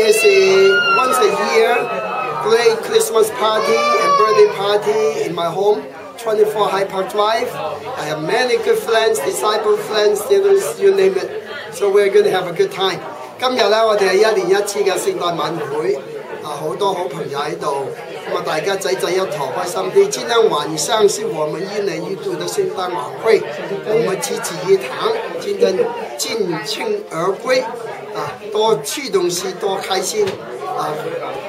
is a once a year great Christmas party and birthday party in my home, 24 Hyde Park Drive. I have many good friends, disciple friends, students, you name it. So we're going to have a good time. 今日咧，我哋係1年1次嘅聖誕晚會，好多好朋友喺度，大家仔仔一坨，開心啲。今天晚上是我們1年1度的聖誕晚會，我們齊聚一堂，今天盡興而歸，多吃東西，多開心，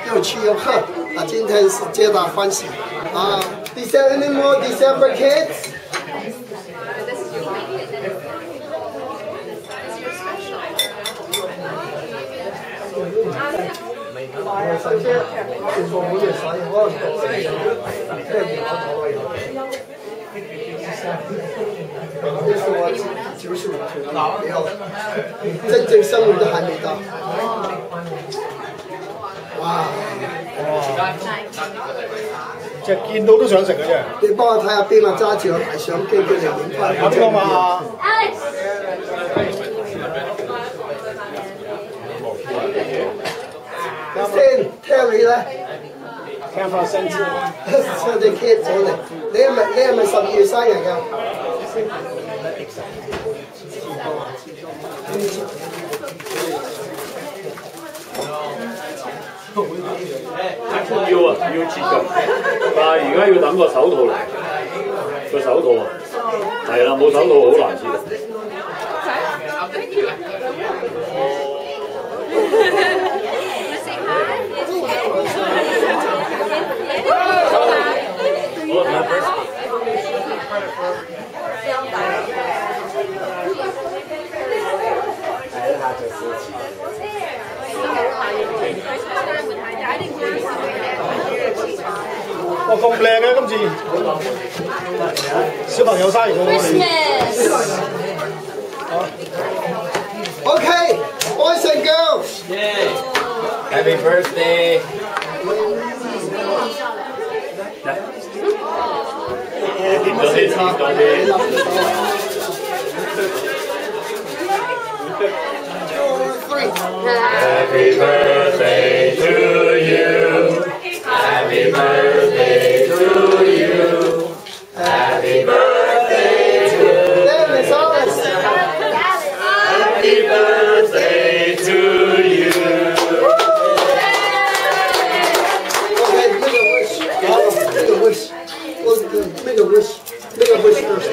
又吃又喝，今天是皆大歡喜。Is there any more December kids? Wow. 隻見到都想食嘅啫。你幫我睇下邊個揸住個大相機，叫你影翻。咁個嘛。先 Terry 咧，聽翻聲先。我哋 keep 咗嚟。你係咪12月生日㗎？要啊，要切㗎，但係而家要等個手套嚟，個手套啊，係啦，冇手套好難切㗎。哇，咁靚嘅今次，小朋友生日喎。Okay, boys and girls. Yay! Happy birthday! Happy birthday to you. Happy birthday to you. Happy birthday to you. Happy birthday to you. Okay, make a wish. Make a wish. Make a wish. Make a wish first.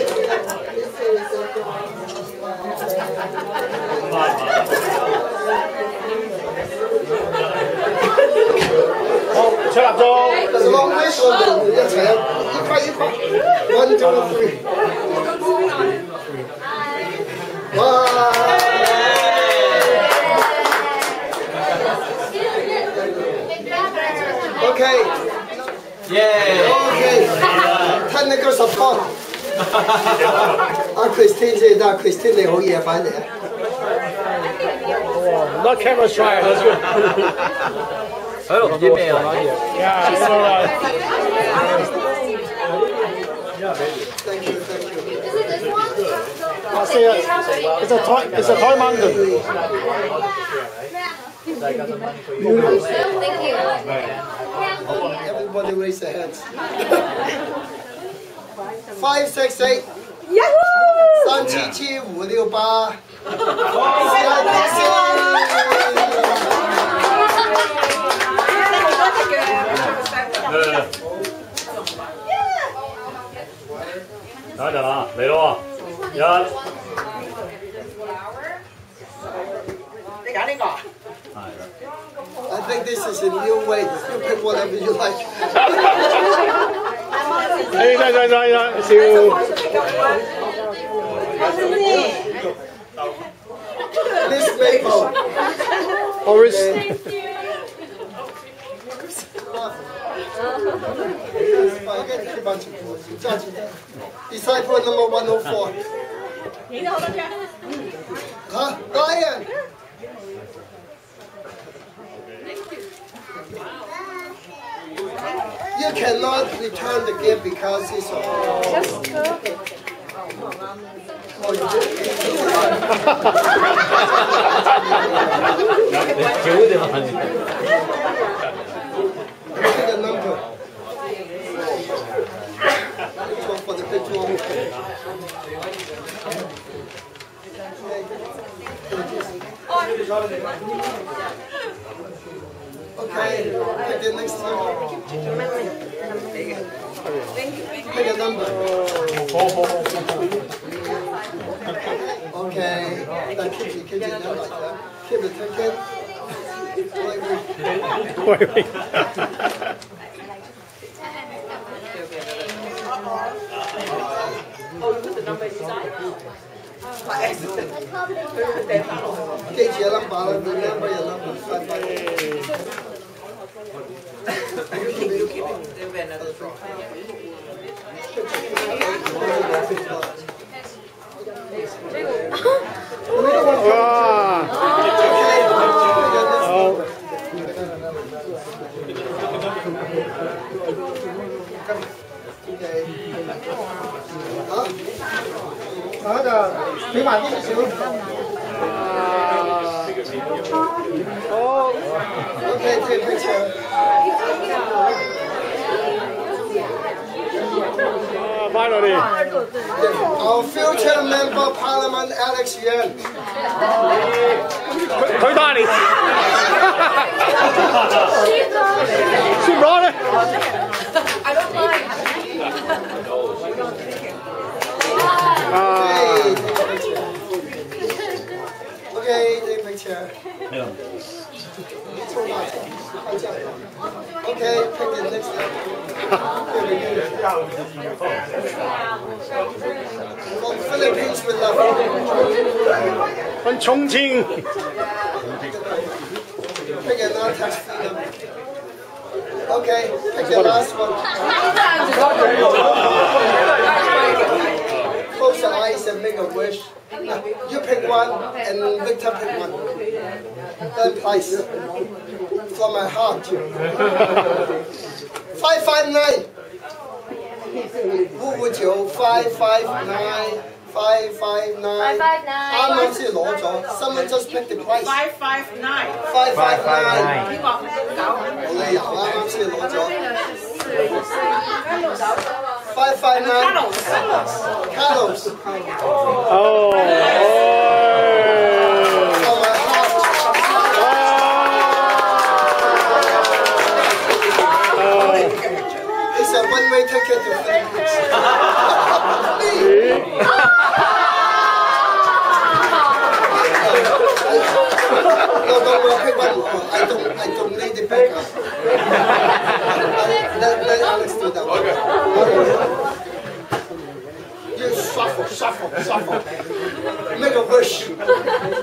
Shut up, Joe. There's a long wish. One, two, three. Wow. Okay. Yay! Okay. 聽你個 support。Christine 先得，Christine 你好嘢翻嚟啊！ Not camera shy, that's good. 喺度唔知咩嚟Yeah, it's all right. Thank you, thank you. Is it this one? I see it. It's a toy mountain. Thank you. Everybody raise their hands. 5, 6, 8. Yahoo! 3, 7, 7, 5, 6, 8.等一陣啊，嚟咯喎，你揀呢個啊？ I think this is a new way. You pick whatever you like. 笑。 This maple. Orange. Disciple number 104. Huh? Ryan. You cannot return the gift because it's 겨우대만 하네. Pick a number. Which one for the picture? Okay, pick the next one. Pick a number. Okay, that keep it there like that. Keep it ticket. Get your number, remember your number. Okay, take a picture. Finally. Our future member of Parliament, Alex Yuan.佢打你。She brought it. I don't mind. Okay, take a picture. Okay, pick the next one. From Philippines with love. 很重庆。 Pick another tax freedom. Okay, pick the last one. Close your eyes and make a wish. You pick one and Victor pick one. Then price. From my heart. 559. Who would you? 559. 559. 啱啱先攞咗 Someone just pick the price. 559 559. 邊個9冇理由啱啱先攞咗。559. Carlos. Oh. From my heart. It's a one-way ticket to Philippines. No, don't pick one more. I don't need the backup. Let Alex do that one. You shuffle. Make a wish.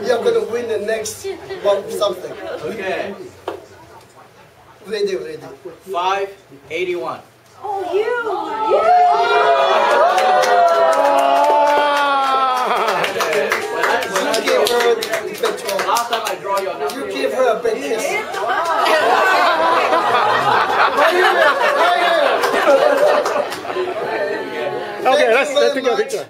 You're gonna win the next one something. Okay. Ready. 581. Oh, you. You give her a big draw. Last time I draw your number. You give her a big kiss. Okay, let's take a picture.